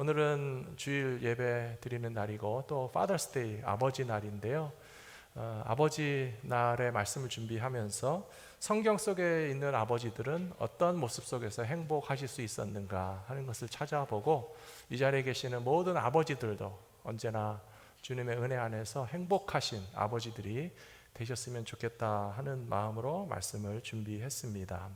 오늘은 주일 예배 드리는 날이고 또 파더스 데이, 아버지 날인데요. 아버지 날의 말씀을 준비하면서 성경 속에 있는 아버지들은 어떤 모습 속에서 행복하실 수 있었는가 하는 것을 찾아보고, 이 자리에 계시는 모든 아버지들도 언제나 주님의 은혜 안에서 행복하신 아버지들이 되셨으면 좋겠다 하는 마음으로 말씀을 준비했습니다.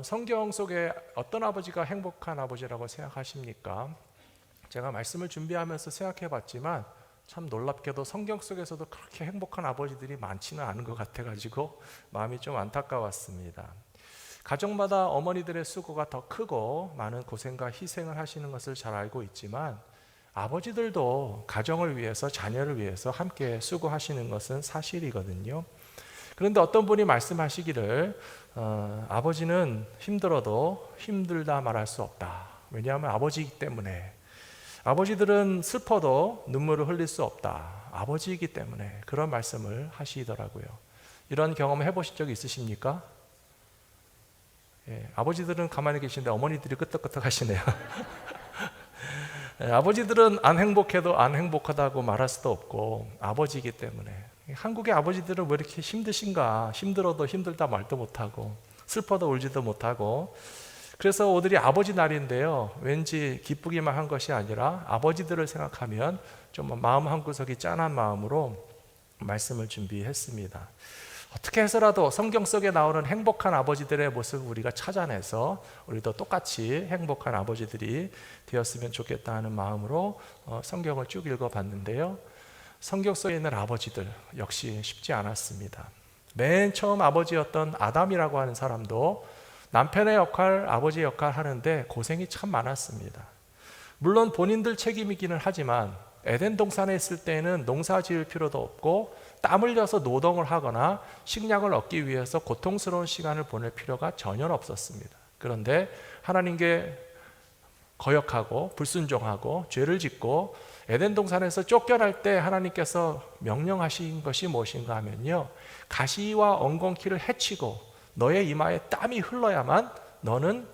성경 속에 어떤 아버지가 행복한 아버지라고 생각하십니까? 제가 말씀을 준비하면서 생각해 봤지만 참 놀랍게도 성경 속에서도 그렇게 행복한 아버지들이 많지는 않은 것 같아가지고 마음이 좀 안타까웠습니다. 가정마다 어머니들의 수고가 더 크고 많은 고생과 희생을 하시는 것을 잘 알고 있지만, 아버지들도 가정을 위해서, 자녀를 위해서 함께 수고하시는 것은 사실이거든요. 그런데 어떤 분이 말씀하시기를 아버지는 힘들어도 힘들다 말할 수 없다. 왜냐하면 아버지이기 때문에. 아버지들은 슬퍼도 눈물을 흘릴 수 없다. 아버지이기 때문에. 그런 말씀을 하시더라고요. 이런 경험 해보신 적 있으십니까? 예, 아버지들은 가만히 계신데 어머니들이 끄떡끄떡 하시네요. 예, 아버지들은 안 행복해도 안 행복하다고 말할 수도 없고 아버지이기 때문에. 한국의 아버지들은 왜 이렇게 힘드신가? 힘들어도 힘들다 말도 못하고 슬퍼도 울지도 못하고. 그래서 오늘이 아버지 날인데요, 왠지 기쁘기만 한 것이 아니라 아버지들을 생각하면 좀 마음 한구석이 짠한 마음으로 말씀을 준비했습니다. 어떻게 해서라도 성경 속에 나오는 행복한 아버지들의 모습을 우리가 찾아내서 우리도 똑같이 행복한 아버지들이 되었으면 좋겠다 하는 마음으로 성경을 쭉 읽어봤는데요, 성경 속에 있는 아버지들 역시 쉽지 않았습니다. 맨 처음 아버지였던 아담이라고 하는 사람도 남편의 역할, 아버지의 역할 하는데 고생이 참 많았습니다. 물론 본인들 책임이기는 하지만 에덴 동산에 있을 때는 농사 지을 필요도 없고 땀 흘려서 노동을 하거나 식량을 얻기 위해서 고통스러운 시간을 보낼 필요가 전혀 없었습니다. 그런데 하나님께 거역하고 불순종하고 죄를 짓고 에덴 동산에서 쫓겨날 때 하나님께서 명령하신 것이 무엇인가 하면요, 가시와 엉겅퀴를 해치고 너의 이마에 땀이 흘러야만 너는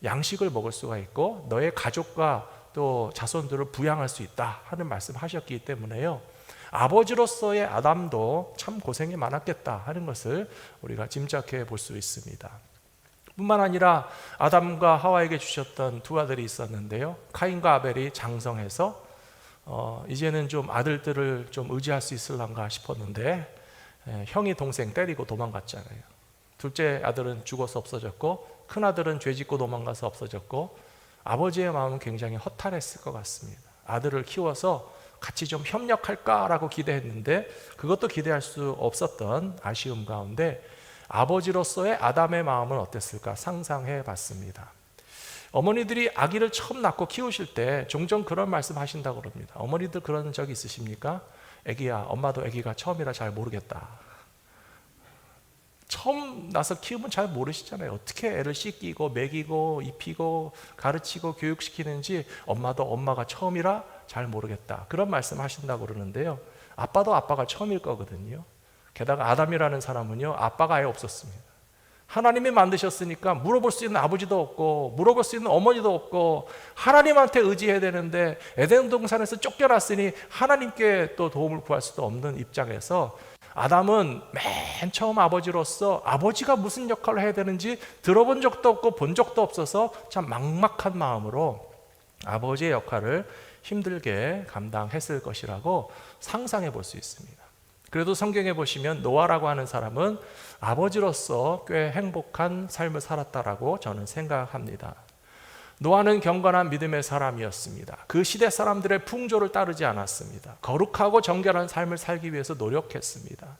양식을 먹을 수가 있고 너의 가족과 또 자손들을 부양할 수 있다 하는 말씀하셨기 때문에요, 아버지로서의 아담도 참 고생이 많았겠다 하는 것을 우리가 짐작해 볼 수 있습니다. 뿐만 아니라 아담과 하와에게 주셨던 두 아들이 있었는데요, 카인과 아벨이 장성해서 이제는 좀 아들들을 좀 의지할 수 있을란가 싶었는데 형이 동생 때리고 도망갔잖아요. 둘째 아들은 죽어서 없어졌고 큰 아들은 죄 짓고 도망가서 없어졌고, 아버지의 마음은 굉장히 허탈했을 것 같습니다. 아들을 키워서 같이 좀 협력할까라고 기대했는데 그것도 기대할 수 없었던 아쉬움 가운데 아버지로서의 아담의 마음은 어땠을까 상상해 봤습니다. 어머니들이 아기를 처음 낳고 키우실 때 종종 그런 말씀 하신다고 그럽니다. 어머니들 그런 적 있으십니까? 애기야, 엄마도 애기가 처음이라 잘 모르겠다. 처음 나서 키우면 잘 모르시잖아요. 어떻게 애를 씻기고 먹이고 입히고 가르치고 교육시키는지 엄마도 엄마가 처음이라 잘 모르겠다. 그런 말씀 하신다고 그러는데요, 아빠도 아빠가 처음일 거거든요. 게다가 아담이라는 사람은요, 아빠가 아예 없었습니다. 하나님이 만드셨으니까 물어볼 수 있는 아버지도 없고 물어볼 수 있는 어머니도 없고 하나님한테 의지해야 되는데 에덴 동산에서 쫓겨났으니 하나님께 또 도움을 구할 수도 없는 입장에서 아담은 맨 처음 아버지로서 아버지가 무슨 역할을 해야 되는지 들어본 적도 없고 본 적도 없어서 참 막막한 마음으로 아버지의 역할을 힘들게 감당했을 것이라고 상상해 볼 수 있습니다. 그래도 성경에 보시면 노아라고 하는 사람은 아버지로서 꽤 행복한 삶을 살았다라고 저는 생각합니다. 노아는 경건한 믿음의 사람이었습니다. 그 시대 사람들의 풍조를 따르지 않았습니다. 거룩하고 정결한 삶을 살기 위해서 노력했습니다.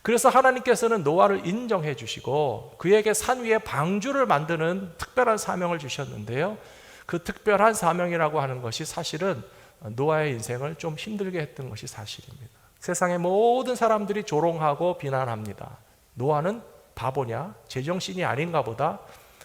그래서 하나님께서는 노아를 인정해 주시고 그에게 산 위에 방주를 만드는 특별한 사명을 주셨는데요, 그 특별한 사명이라고 하는 것이 사실은 노아의 인생을 좀 힘들게 했던 것이 사실입니다. 세상의 모든 사람들이 조롱하고 비난합니다. 노아는 바보냐? 제정신이 아닌가 보다.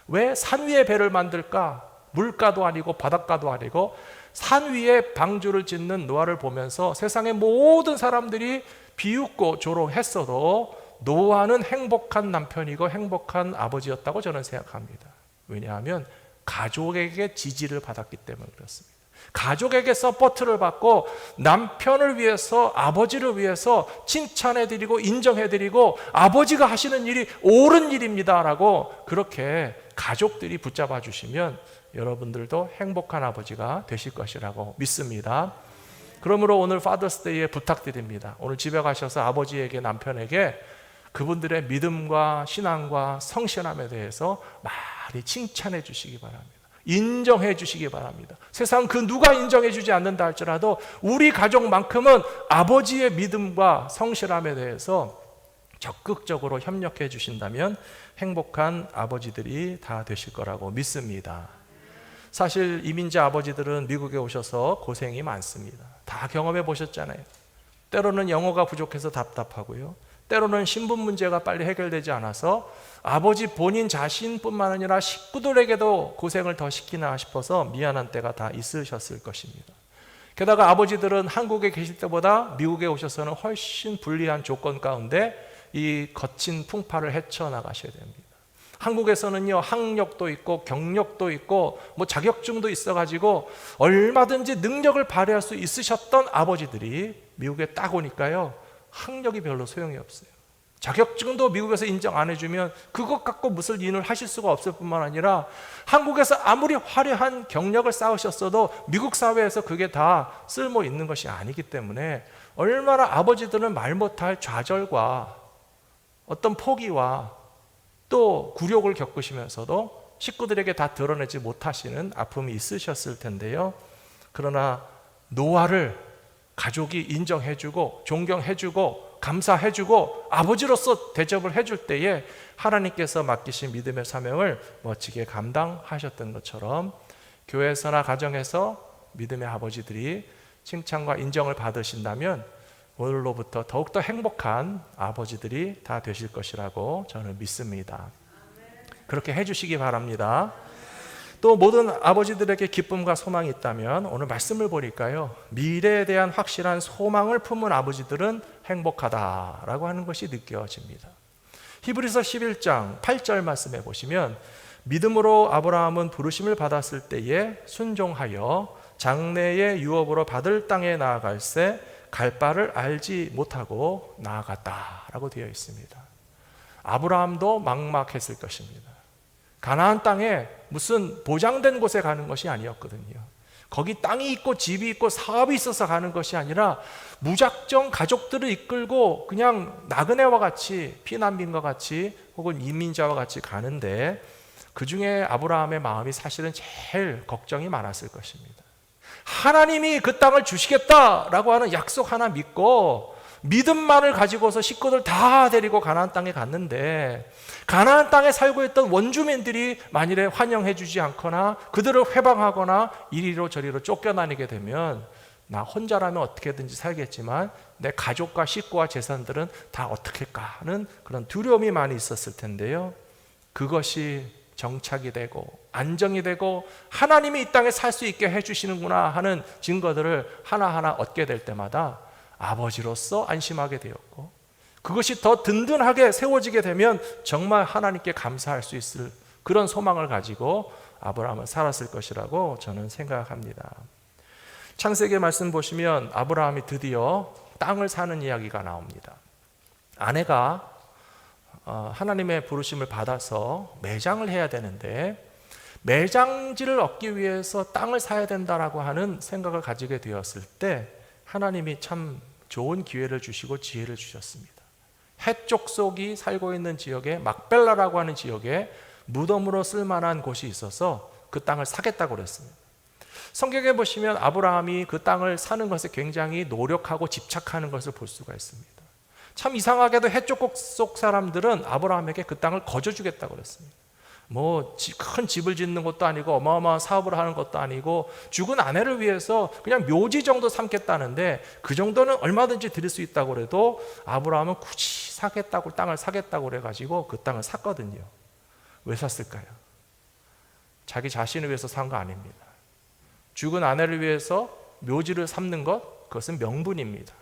왜 산 위에 배를 만들까? 물가도 아니고 바닷가도 아니고 산 위에 방주를 짓는 노아를 보면서 세상의 모든 사람들이 비웃고 조롱했어도 노아는 행복한 남편이고 행복한 아버지였다고 저는 생각합니다. 왜냐하면 가족에게 지지를 받았기 때문에 그렇습니다. 가족에게 서포트를 받고 남편을 위해서, 아버지를 위해서 칭찬해드리고 인정해드리고 아버지가 하시는 일이 옳은 일입니다 라고 그렇게 가족들이 붙잡아 주시면 여러분들도 행복한 아버지가 되실 것이라고 믿습니다. 그러므로 오늘 파더스데이에 부탁드립니다. 오늘 집에 가셔서 아버지에게, 남편에게 그분들의 믿음과 신앙과 성실함에 대해서 많이 칭찬해 주시기 바랍니다. 인정해 주시기 바랍니다. 세상 그 누가 인정해 주지 않는다 할지라도 우리 가족만큼은 아버지의 믿음과 성실함에 대해서 적극적으로 협력해 주신다면 행복한 아버지들이 다 되실 거라고 믿습니다. 사실 이민자 아버지들은 미국에 오셔서 고생이 많습니다. 다 경험해 보셨잖아요. 때로는 영어가 부족해서 답답하고요, 때로는 신분 문제가 빨리 해결되지 않아서 아버지 본인 자신뿐만 아니라 식구들에게도 고생을 더 시키나 싶어서 미안한 때가 다 있으셨을 것입니다. 게다가 아버지들은 한국에 계실 때보다 미국에 오셔서는 훨씬 불리한 조건 가운데 이 거친 풍파를 헤쳐나가셔야 됩니다. 한국에서는요, 학력도 있고 경력도 있고 뭐 자격증도 있어가지고 얼마든지 능력을 발휘할 수 있으셨던 아버지들이 미국에 딱 오니까요, 학력이 별로 소용이 없어요. 자격증도 미국에서 인정 안 해주면 그것 갖고 무슨 일을 하실 수가 없을 뿐만 아니라 한국에서 아무리 화려한 경력을 쌓으셨어도 미국 사회에서 그게 다 쓸모 있는 것이 아니기 때문에 얼마나 아버지들은 말 못할 좌절과 어떤 포기와 또 굴욕을 겪으시면서도 식구들에게 다 드러내지 못하시는 아픔이 있으셨을 텐데요. 그러나 노아를 가족이 인정해주고 존경해주고 감사해주고 아버지로서 대접을 해줄 때에 하나님께서 맡기신 믿음의 사명을 멋지게 감당하셨던 것처럼 교회에서나 가정에서 믿음의 아버지들이 칭찬과 인정을 받으신다면 오늘로부터 더욱더 행복한 아버지들이 다 되실 것이라고 저는 믿습니다. 그렇게 해주시기 바랍니다. 또 모든 아버지들에게 기쁨과 소망이 있다면 오늘 말씀을 보니까요, 미래에 대한 확실한 소망을 품은 아버지들은 행복하다라고 하는 것이 느껴집니다. 히브리서 11장 8절 말씀해 보시면 믿음으로 아브라함은 부르심을 받았을 때에 순종하여 장래의 유업으로 받을 땅에 나아갈새 갈 바를 알지 못하고 나아갔다라고 되어 있습니다. 아브라함도 막막했을 것입니다. 가나안 땅에 무슨 보장된 곳에 가는 것이 아니었거든요. 거기 땅이 있고 집이 있고 사업이 있어서 가는 것이 아니라 무작정 가족들을 이끌고 그냥 나그네와 같이, 피난민과 같이 혹은 이민자와 같이 가는데 그 중에 아브라함의 마음이 사실은 제일 걱정이 많았을 것입니다. 하나님이 그 땅을 주시겠다라고 하는 약속 하나 믿고 믿음만을 가지고서 식구들 다 데리고 가나안 땅에 갔는데 가나안 땅에 살고 있던 원주민들이 만일에 환영해 주지 않거나 그들을 회방하거나 이리로 저리로 쫓겨다니게 되면 나 혼자라면 어떻게든지 살겠지만 내 가족과 식구와 재산들은 다 어떻게 할까 하는 그런 두려움이 많이 있었을 텐데요, 그것이 정착이 되고 안정이 되고 하나님이 이 땅에 살 수 있게 해주시는구나 하는 증거들을 하나하나 얻게 될 때마다 아버지로서 안심하게 되었고, 그것이 더 든든하게 세워지게 되면 정말 하나님께 감사할 수 있을 그런 소망을 가지고 아브라함은 살았을 것이라고 저는 생각합니다. 창세기 말씀 보시면 아브라함이 드디어 땅을 사는 이야기가 나옵니다. 아내가 하나님의 부르심을 받아서 매장을 해야 되는데 매장지를 얻기 위해서 땅을 사야 된다라고 하는 생각을 가지게 되었을 때 하나님이 참 좋은 기회를 주시고 지혜를 주셨습니다. 해쪽 속이 살고 있는 지역에 막벨라라고 하는 지역에 무덤으로 쓸만한 곳이 있어서 그 땅을 사겠다고 그랬습니다. 성경에 보시면 아브라함이 그 땅을 사는 것에 굉장히 노력하고 집착하는 것을 볼 수가 있습니다. 참 이상하게도 해쪽 속 사람들은 아브라함에게 그 땅을 거저주겠다고 그랬습니다. 뭐 큰 집을 짓는 것도 아니고 어마어마한 사업을 하는 것도 아니고 죽은 아내를 위해서 그냥 묘지 정도 삼겠다는데 그 정도는 얼마든지 드릴 수 있다고 그래도 아브라함은 굳이 사겠다고 땅을 사겠다고 그래가지고 그 땅을 샀거든요. 왜 샀을까요? 자기 자신을 위해서 산 거 아닙니다. 죽은 아내를 위해서 묘지를 삼는 것, 그것은 명분입니다.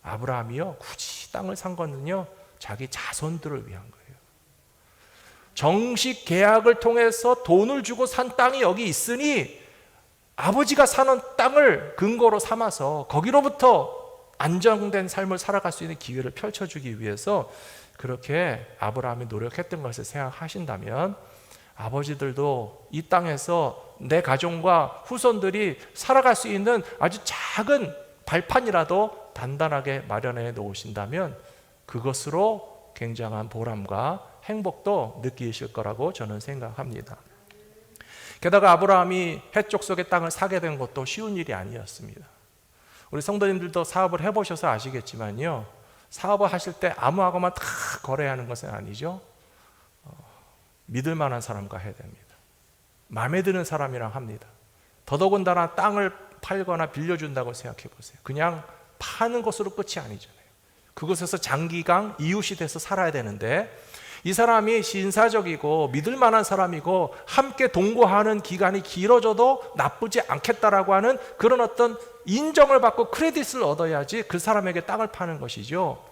아브라함이요 굳이 땅을 산 거는요 자기 자손들을 위한 거예요. 정식 계약을 통해서 돈을 주고 산 땅이 여기 있으니 아버지가 사는 땅을 근거로 삼아서 거기로부터 안정된 삶을 살아갈 수 있는 기회를 펼쳐주기 위해서 그렇게 아브라함이 노력했던 것을 생각하신다면 아버지들도 이 땅에서 내 가정과 후손들이 살아갈 수 있는 아주 작은 발판이라도 단단하게 마련해 놓으신다면 그것으로 굉장한 보람과 행복도 느끼실 거라고 저는 생각합니다. 게다가 아브라함이 해쪽 속의 땅을 사게 된 것도 쉬운 일이 아니었습니다. 우리 성도님들도 사업을 해보셔서 아시겠지만요, 사업을 하실 때 아무하고만 다 거래하는 것은 아니죠. 믿을 만한 사람과 해야 됩니다. 마음에 드는 사람이랑 합니다. 더더군다나 땅을 팔거나 빌려준다고 생각해 보세요. 그냥 파는 것으로 끝이 아니잖아요. 그곳에서 장기간 이웃이 돼서 살아야 되는데 이 사람이 신사적이고 믿을 만한 사람이고 함께 동거하는 기간이 길어져도 나쁘지 않겠다라고 하는 그런 어떤 인정을 받고 크레딧을 얻어야지 그 사람에게 땅을 파는 것이죠.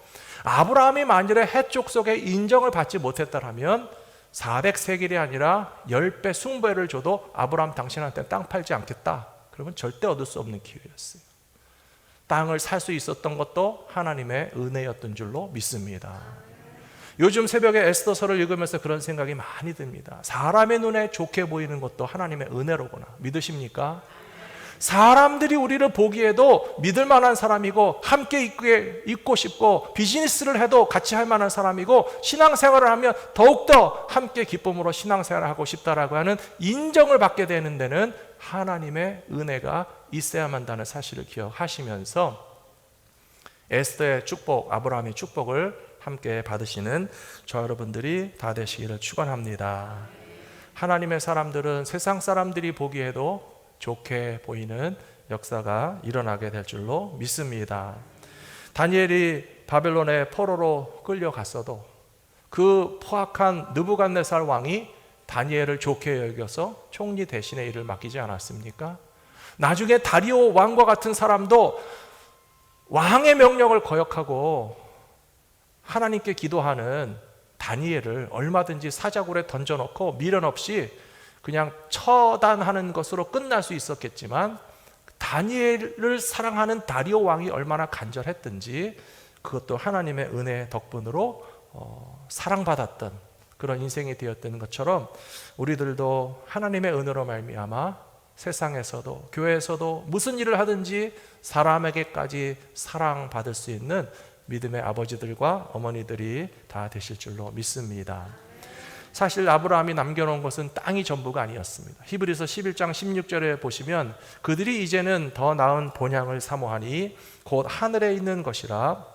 아브라함이 만일에 해쪽 속에 인정을 받지 못했다면 400세겔이 아니라 10배, 20배를 줘도 아브라함 당신한테 땅 팔지 않겠다. 그러면 절대 얻을 수 없는 기회였어요. 땅을 살 수 있었던 것도 하나님의 은혜였던 줄로 믿습니다. 요즘 새벽에 에스더서를 읽으면서 그런 생각이 많이 듭니다. 사람의 눈에 좋게 보이는 것도 하나님의 은혜로구나. 믿으십니까? 사람들이 우리를 보기에도 믿을 만한 사람이고 함께 있고 싶고 비즈니스를 해도 같이 할 만한 사람이고 신앙생활을 하면 더욱더 함께 기쁨으로 신앙생활을 하고 싶다라고 하는 인정을 받게 되는 데는 하나님의 은혜가 있어야만 한다는 사실을 기억하시면서 에스더의 축복, 아브라함의 축복을 함께 받으시는 저 여러분들이 다 되시기를 축원합니다. 하나님의 사람들은 세상 사람들이 보기에도 좋게 보이는 역사가 일어나게 될 줄로 믿습니다. 다니엘이 바벨론의 포로로 끌려갔어도 그 포악한 느부갓네살 왕이 다니엘을 좋게 여겨서 총리 대신의 일을 맡기지 않았습니까? 나중에 다리오 왕과 같은 사람도 왕의 명령을 거역하고 하나님께 기도하는 다니엘을 얼마든지 사자굴에 던져놓고 미련 없이 그냥 처단하는 것으로 끝날 수 있었겠지만 다니엘을 사랑하는 다리오 왕이 얼마나 간절했든지 그것도 하나님의 은혜 덕분으로 사랑받았던 그런 인생이 되었던 것처럼 우리들도 하나님의 은혜로 말미암아 세상에서도 교회에서도 무슨 일을 하든지 사람에게까지 사랑받을 수 있는 믿음의 아버지들과 어머니들이 다 되실 줄로 믿습니다. 사실 아브라함이 남겨놓은 것은 땅이 전부가 아니었습니다. 히브리서 11장 16절에 보시면 그들이 이제는 더 나은 본향을 사모하니 곧 하늘에 있는 것이라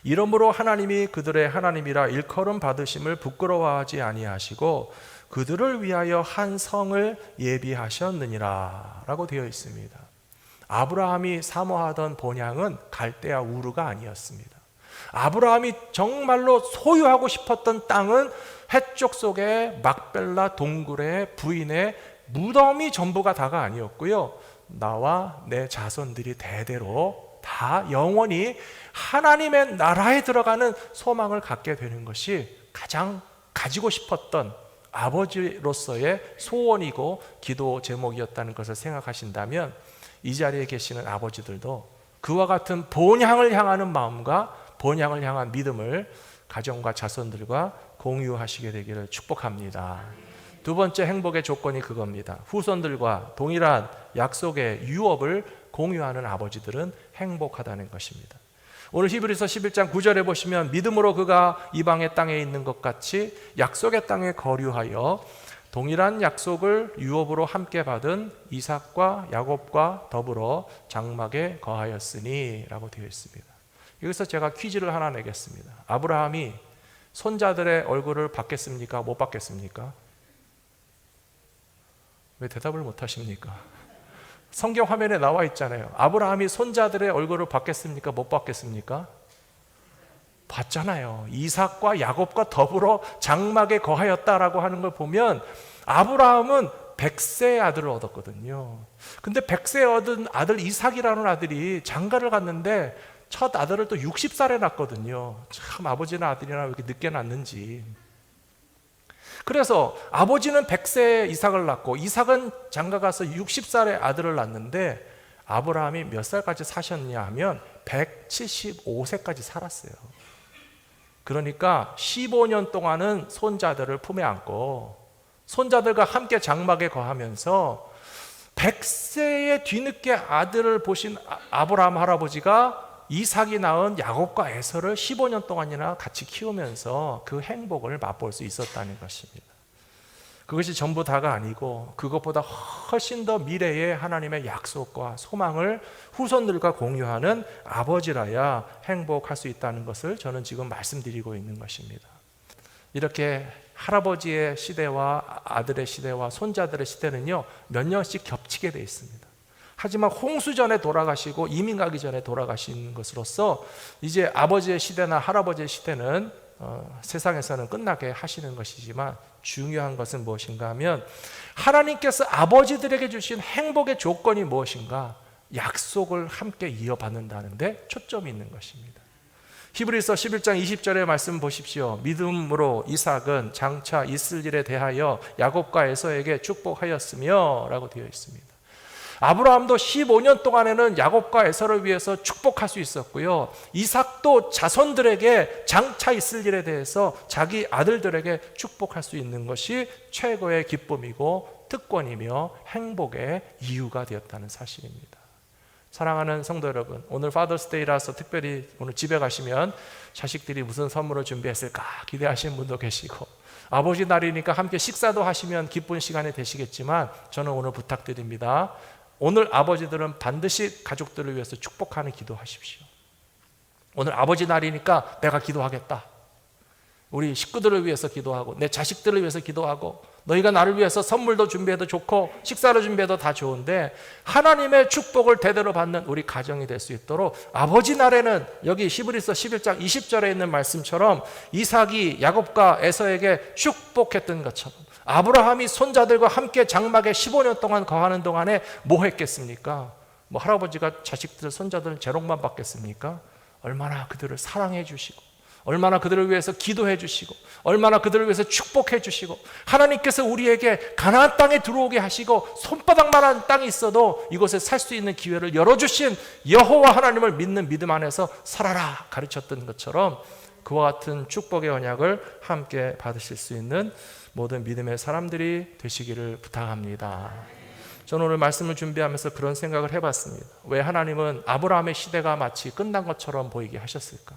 이러므로 하나님이 그들의 하나님이라 일컬음 받으심을 부끄러워하지 아니하시고 그들을 위하여 한 성을 예비하셨느니라 라고 되어 있습니다. 아브라함이 사모하던 본향은 갈대아 우르가 아니었습니다. 아브라함이 정말로 소유하고 싶었던 땅은 해쪽 속에 막벨라 동굴의 부인의 무덤이 전부가 다가 아니었고요. 나와 내 자손들이 대대로 다 영원히 하나님의 나라에 들어가는 소망을 갖게 되는 것이 가장 가지고 싶었던 아버지로서의 소원이고 기도 제목이었다는 것을 생각하신다면 이 자리에 계시는 아버지들도 그와 같은 본향을 향하는 마음과 본향을 향한 믿음을 가정과 자손들과 공유하시게 되기를 축복합니다. 두 번째 행복의 조건이 그겁니다. 후손들과 동일한 약속의 유업을 공유하는 아버지들은 행복하다는 것입니다. 오늘 히브리서 11장 9절에 보시면 믿음으로 그가 이방의 땅에 있는 것 같이 약속의 땅에 거류하여 동일한 약속을 유업으로 함께 받은 이삭과 야곱과 더불어 장막에 거하였으니 라고 되어 있습니다. 여기서 제가 퀴즈를 하나 내겠습니다. 아브라함이 손자들의 얼굴을 받겠습니까? 못 받겠습니까? 왜 대답을 못 하십니까? 성경 화면에 나와 있잖아요. 아브라함이 손자들의 얼굴을 받겠습니까? 못 받겠습니까? 봤잖아요. 이삭과 야곱과 더불어 장막에 거하였다라고 하는 걸 보면 아브라함은 100세의 아들을 얻었거든요. 근데 100세 얻은 아들 이삭이라는 아들이 장가를 갔는데 첫 아들을 또 60살에 낳았거든요. 참 아버지나 아들이나 왜 이렇게 늦게 낳는지. 그래서 아버지는 100세에 이삭을 낳고 이삭은 장가가서 60살에 아들을 낳는데 아브라함이 몇 살까지 사셨냐 하면 175세까지 살았어요. 그러니까 15년 동안은 손자들을 품에 안고 손자들과 함께 장막에 거하면서 100세의 뒤늦게 아들을 보신 아브라함 할아버지가 이삭이 낳은 야곱과 에서를 15년 동안이나 같이 키우면서 그 행복을 맛볼 수 있었다는 것입니다. 그것이 전부 다가 아니고 그것보다 훨씬 더 미래의 하나님의 약속과 소망을 후손들과 공유하는 아버지라야 행복할 수 있다는 것을 저는 지금 말씀드리고 있는 것입니다. 이렇게 할아버지의 시대와 아들의 시대와 손자들의 시대는요, 몇 년씩 겹치게 되어 있습니다. 하지만 홍수 전에 돌아가시고 이민 가기 전에 돌아가신 것으로서 이제 아버지의 시대나 할아버지의 시대는 세상에서는 끝나게 하시는 것이지만 중요한 것은 무엇인가 하면 하나님께서 아버지들에게 주신 행복의 조건이 무엇인가? 약속을 함께 이어받는다는 데 초점이 있는 것입니다. 히브리서 11장 20절의 말씀 보십시오. 믿음으로 이삭은 장차 있을 일에 대하여 야곱과 에서에게 축복하였으며 라고 되어 있습니다. 아브라함도 15년 동안에는 야곱과 에서를 위해서 축복할 수 있었고요, 이삭도 자손들에게 장차 있을 일에 대해서 자기 아들들에게 축복할 수 있는 것이 최고의 기쁨이고 특권이며 행복의 이유가 되었다는 사실입니다. 사랑하는 성도 여러분, 오늘 파더스데이라서 특별히 오늘 집에 가시면 자식들이 무슨 선물을 준비했을까 기대하시는 분도 계시고, 아버지 날이니까 함께 식사도 하시면 기쁜 시간이 되시겠지만 저는 오늘 부탁드립니다. 오늘 아버지들은 반드시 가족들을 위해서 축복하는 기도하십시오. 오늘 아버지 날이니까 내가 기도하겠다, 우리 식구들을 위해서 기도하고 내 자식들을 위해서 기도하고, 너희가 나를 위해서 선물도 준비해도 좋고 식사를 준비해도 다 좋은데 하나님의 축복을 대대로 받는 우리 가정이 될 수 있도록 아버지 날에는 여기 히브리서 11장 20절에 있는 말씀처럼 이삭이 야곱과 에서에게 축복했던 것처럼 아브라함이 손자들과 함께 장막에 15년 동안 거하는 동안에 뭐 했겠습니까? 뭐 할아버지가 자식들, 손자들 재롱만 받겠습니까? 얼마나 그들을 사랑해 주시고, 얼마나 그들을 위해서 기도해 주시고, 얼마나 그들을 위해서 축복해 주시고, 하나님께서 우리에게 가나안 땅에 들어오게 하시고 손바닥만한 땅이 있어도 이곳에 살 수 있는 기회를 열어주신 여호와 하나님을 믿는 믿음 안에서 살아라 가르쳤던 것처럼 그와 같은 축복의 언약을 함께 받으실 수 있는 모든 믿음의 사람들이 되시기를 부탁합니다. 저는 오늘 말씀을 준비하면서 그런 생각을 해봤습니다. 왜 하나님은 아브라함의 시대가 마치 끝난 것처럼 보이게 하셨을까?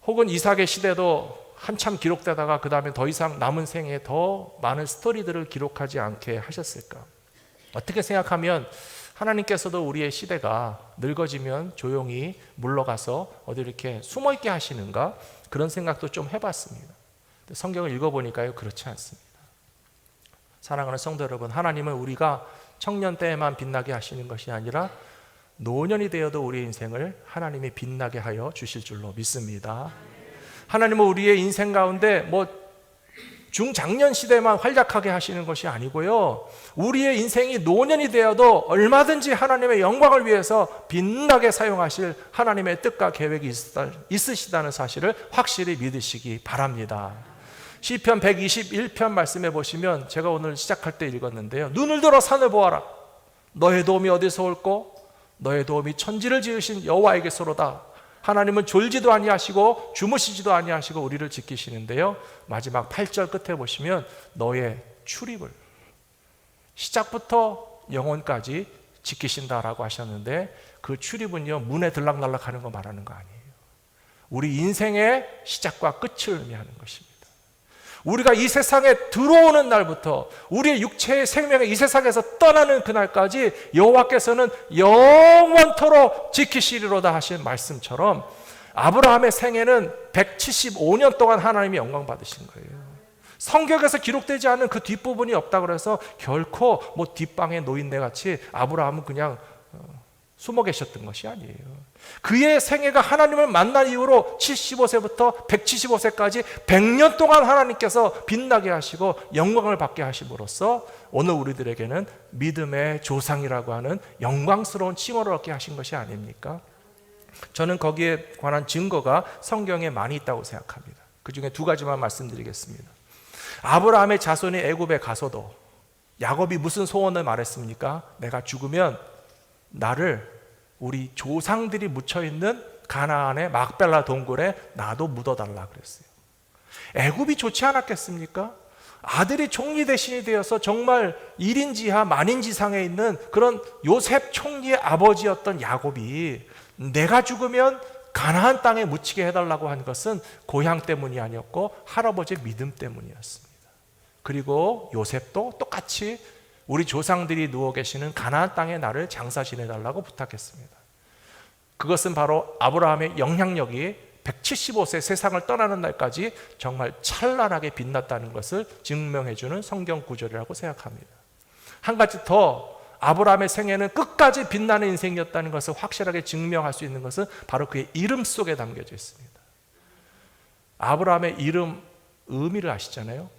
혹은 이삭의 시대도 한참 기록되다가 그 다음에 더 이상 남은 생에 더 많은 스토리들을 기록하지 않게 하셨을까? 어떻게 생각하면 하나님께서도 우리의 시대가 늙어지면 조용히 물러가서 어디 이렇게 숨어있게 하시는가? 그런 생각도 좀 해봤습니다. 성경을 읽어보니까요, 그렇지 않습니다. 사랑하는 성도 여러분, 하나님은 우리가 청년 때에만 빛나게 하시는 것이 아니라 노년이 되어도 우리의 인생을 하나님이 빛나게 하여 주실 줄로 믿습니다. 하나님은 우리의 인생 가운데 중장년 시대만 활약하게 하시는 것이 아니고요, 우리의 인생이 노년이 되어도 얼마든지 하나님의 영광을 위해서 빛나게 사용하실 하나님의 뜻과 계획이 있으시다는 사실을 확실히 믿으시기 바랍니다. 시편 121편 말씀해 보시면 제가 오늘 시작할 때 읽었는데요, 눈을 들어 산을 보아라. 너의 도움이 어디서 올꼬? 너의 도움이 천지를 지으신 여호와에게서로다. 하나님은 졸지도 아니하시고 주무시지도 아니하시고 우리를 지키시는데요, 마지막 8절 끝에 보시면 너의 출입을 시작부터 영혼까지 지키신다라고 하셨는데, 그 출입은요, 문에 들락날락 하는 거 말하는 거 아니에요. 우리 인생의 시작과 끝을 의미하는 것입니다. 우리가 이 세상에 들어오는 날부터 우리의 육체의 생명이 이 세상에서 떠나는 그날까지 여호와께서는 영원토록 지키시리로다 하신 말씀처럼 아브라함의 생애는 175년 동안 하나님이 영광 받으신 거예요. 성경에서 기록되지 않은 그 뒷부분이 없다 그래서 결코 뒷방의 노인네같이 아브라함은 그냥 숨어 계셨던 것이 아니에요. 그의 생애가 하나님을 만난 이후로 75세부터 175세까지 100년 동안 하나님께서 빛나게 하시고 영광을 받게 하심으로써 오늘 우리들에게는 믿음의 조상이라고 하는 영광스러운 칭호를 얻게 하신 것이 아닙니까? 저는 거기에 관한 증거가 성경에 많이 있다고 생각합니다. 그 중에 두 가지만 말씀드리겠습니다. 아브라함의 자손이 애굽에 가서도 야곱이 무슨 소원을 말했습니까? 내가 죽으면 나를 우리 조상들이 묻혀있는 가나안의 막벨라 동굴에 나도 묻어달라 그랬어요. 애굽이 좋지 않았겠습니까? 아들이 총리 대신이 되어서 정말 1인지하 만인지상에 있는 그런 요셉 총리의 아버지였던 야곱이 내가 죽으면 가나안 땅에 묻히게 해달라고 한 것은 고향 때문이 아니었고 할아버지의 믿음 때문이었습니다. 그리고 요셉도 똑같이 우리 조상들이 누워 계시는 가나안 땅에 나를 장사 지내달라고 부탁했습니다. 그것은 바로 아브라함의 영향력이 175세 세상을 떠나는 날까지 정말 찬란하게 빛났다는 것을 증명해주는 성경 구절이라고 생각합니다. 한 가지 더, 아브라함의 생애는 끝까지 빛나는 인생이었다는 것을 확실하게 증명할 수 있는 것은 바로 그의 이름 속에 담겨져 있습니다. 아브라함의 이름 의미를 아시잖아요.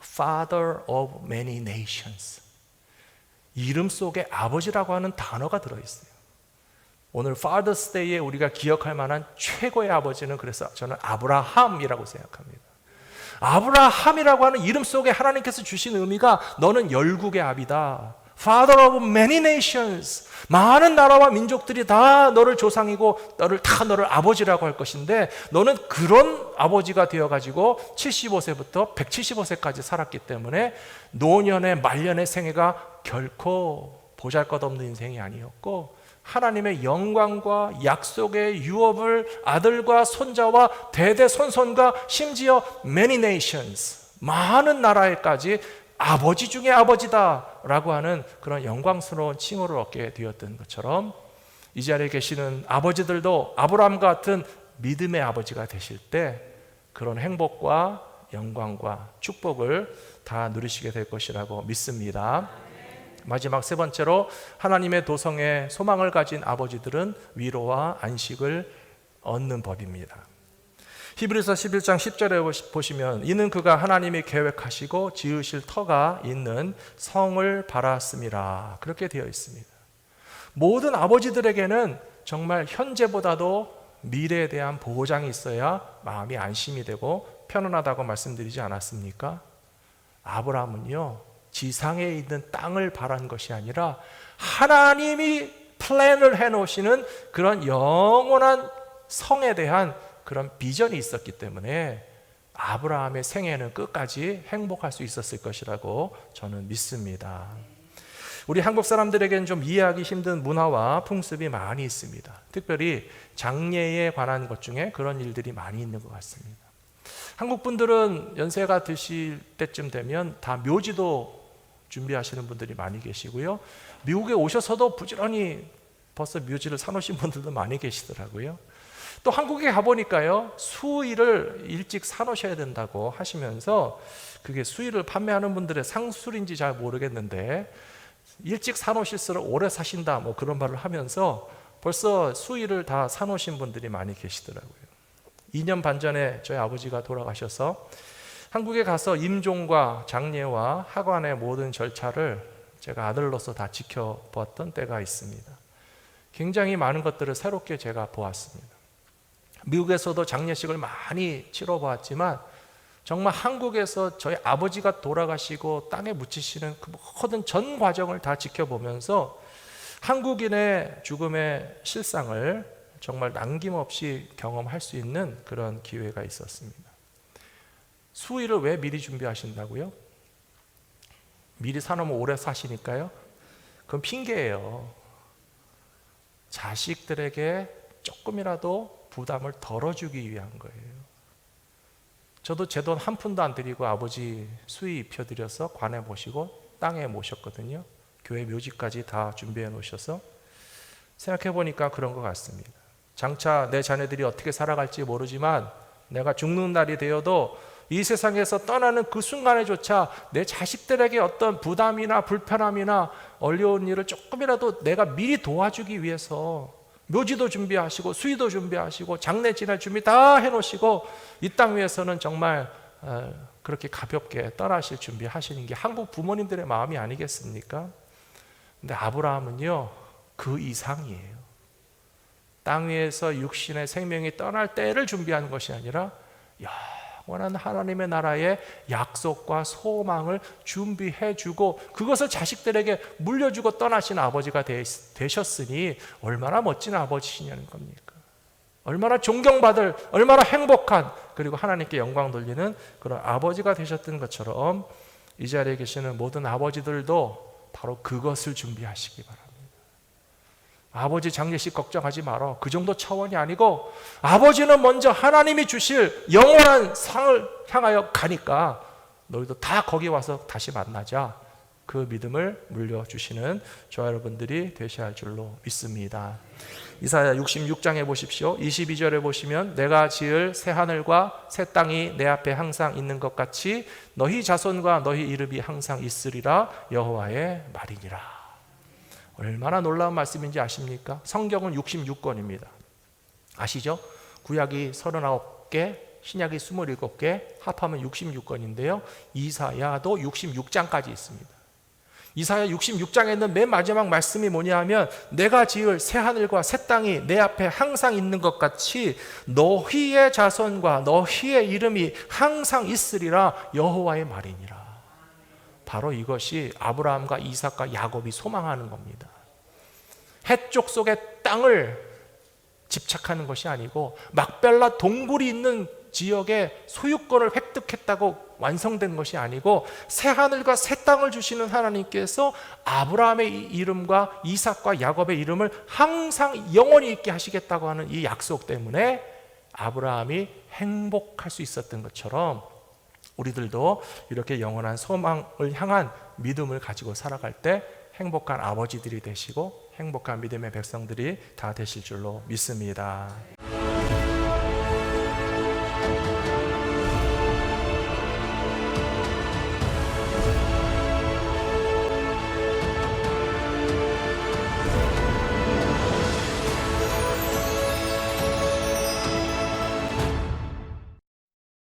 Father of many nations. 이름 속에 아버지라고 하는 단어가 들어있어요. 오늘 Father's Day에 우리가 기억할 만한 최고의 아버지는 그래서 저는 아브라함이라고 생각합니다. 아브라함이라고 하는 이름 속에 하나님께서 주신 의미가 너는 열국의 아비다. Father of many nations. 많은 나라와 민족들이 다 너를 조상이고 너를 아버지라고 할 것인데 너는 그런 아버지가 되어가지고 75세부터 175세까지 살았기 때문에 노년의 말년의 생애가 결코 보잘것없는 인생이 아니었고 하나님의 영광과 약속의 유업을 아들과 손자와 대대손손과 심지어 many nations, 많은 나라에까지 아버지 중에 아버지다라고 하는 그런 영광스러운 칭호를 얻게 되었던 것처럼 이 자리에 계시는 아버지들도 아브라함 같은 믿음의 아버지가 되실 때 그런 행복과 영광과 축복을 다 누리시게 될 것이라고 믿습니다. 마지막 세 번째로 하나님의 도성에 소망을 가진 아버지들은 위로와 안식을 얻는 법입니다. 히브리서 11장 10절에 보시면 이는 그가 하나님이 계획하시고 지으실 터가 있는 성을 바랐음이라 그렇게 되어 있습니다. 모든 아버지들에게는 정말 현재보다도 미래에 대한 보장이 있어야 마음이 안심이 되고 편안하다고 말씀드리지 않았습니까? 아브라함은요 지상에 있는 땅을 바란 것이 아니라 하나님이 플랜을 해놓으시는 그런 영원한 성에 대한 그런 비전이 있었기 때문에 아브라함의 생애는 끝까지 행복할 수 있었을 것이라고 저는 믿습니다. 우리 한국 사람들에게는 좀 이해하기 힘든 문화와 풍습이 많이 있습니다. 특별히 장례에 관한 것 중에 그런 일들이 많이 있는 것 같습니다. 한국 분들은 연세가 드실 때쯤 되면 다 묘지도 준비하시는 분들이 많이 계시고요. 미국에 오셔서도 부지런히 벌써 묘지를 사놓으신 분들도 많이 계시더라고요. 또 한국에 가보니까요, 수의를 일찍 사놓으셔야 된다고 하시면서 그게 수의를 판매하는 분들의 상술인지 잘 모르겠는데 일찍 사놓으실수록 오래 사신다 뭐 그런 말을 하면서 벌써 수의를 다 사놓으신 분들이 많이 계시더라고요. 2년 반 전에 저희 아버지가 돌아가셔서 한국에 가서 임종과 장례와 하관의 모든 절차를 제가 아들로서 다 지켜보았던 때가 있습니다. 굉장히 많은 것들을 새롭게 제가 보았습니다. 미국에서도 장례식을 많이 치러보았지만 정말 한국에서 저희 아버지가 돌아가시고 땅에 묻히시는 그 모든 전 과정을 다 지켜보면서 한국인의 죽음의 실상을 정말 남김없이 경험할 수 있는 그런 기회가 있었습니다. 수의를 왜 미리 준비하신다고요? 미리 사놓으면 오래 사시니까요? 그건 핑계예요. 자식들에게 조금이라도 부담을 덜어주기 위한 거예요. 저도 제 돈 한 푼도 안 드리고 아버지 수의 입혀드려서 관에 모시고 땅에 모셨거든요. 교회 묘지까지 다 준비해 놓으셔서 생각해 보니까 그런 것 같습니다. 장차 내 자녀들이 어떻게 살아갈지 모르지만 내가 죽는 날이 되어도 이 세상에서 떠나는 그 순간에조차 내 자식들에게 어떤 부담이나 불편함이나 어려운 일을 조금이라도 내가 미리 도와주기 위해서 묘지도 준비하시고 수의도 준비하시고 장례 지낼 준비 다 해놓으시고 이 땅 위에서는 정말 그렇게 가볍게 떠나실 준비하시는 게 한국 부모님들의 마음이 아니겠습니까? 근데 아브라함은요 그 이상이에요. 땅 위에서 육신의 생명이 떠날 때를 준비하는 것이 아니라 영원한 하나님의 나라의 약속과 소망을 준비해 주고 그것을 자식들에게 물려주고 떠나신 아버지가 되셨으니 얼마나 멋진 아버지시냐는 겁니까? 얼마나 존경받을, 얼마나 행복한, 그리고 하나님께 영광 돌리는 그런 아버지가 되셨던 것처럼 이 자리에 계시는 모든 아버지들도 바로 그것을 준비하시기 바랍니다. 아버지 장례식 걱정하지 말어. 그 정도 차원이 아니고 아버지는 먼저 하나님이 주실 영원한 상을 향하여 가니까 너희도 다 거기 와서 다시 만나자. 그 믿음을 물려주시는 저와 여러분들이 되셔야 할 줄로 믿습니다. 이사야 66장에 보십시오. 22절에 보시면 내가 지을 새 하늘과 새 땅이 내 앞에 항상 있는 것 같이 너희 자손과 너희 이름이 항상 있으리라 여호와의 말이니라. 얼마나 놀라운 말씀인지 아십니까? 성경은 66권입니다. 아시죠? 구약이 39개, 신약이 27개, 합하면 66권인데요. 이사야도 66장까지 있습니다. 이사야 66장에는 맨 마지막 말씀이 뭐냐 하면 내가 지을 새 하늘과 새 땅이 내 앞에 항상 있는 것 같이 너희의 자손과 너희의 이름이 항상 있으리라 여호와의 말이니라. 바로 이것이 아브라함과 이삭과 야곱이 소망하는 겁니다. 해쪽 속의 땅을 집착하는 것이 아니고 막벨라 동굴이 있는 지역의 소유권을 획득했다고 완성된 것이 아니고 새 하늘과 새 땅을 주시는 하나님께서 아브라함의 이름과 이삭과 야곱의 이름을 항상 영원히 있게 하시겠다고 하는 이 약속 때문에 아브라함이 행복할 수 있었던 것처럼 우리들도 이렇게 영원한 소망을 향한 믿음을 가지고 살아갈 때 행복한 아버지들이 되시고 행복한 믿음의 백성들이 다 되실 줄로 믿습니다.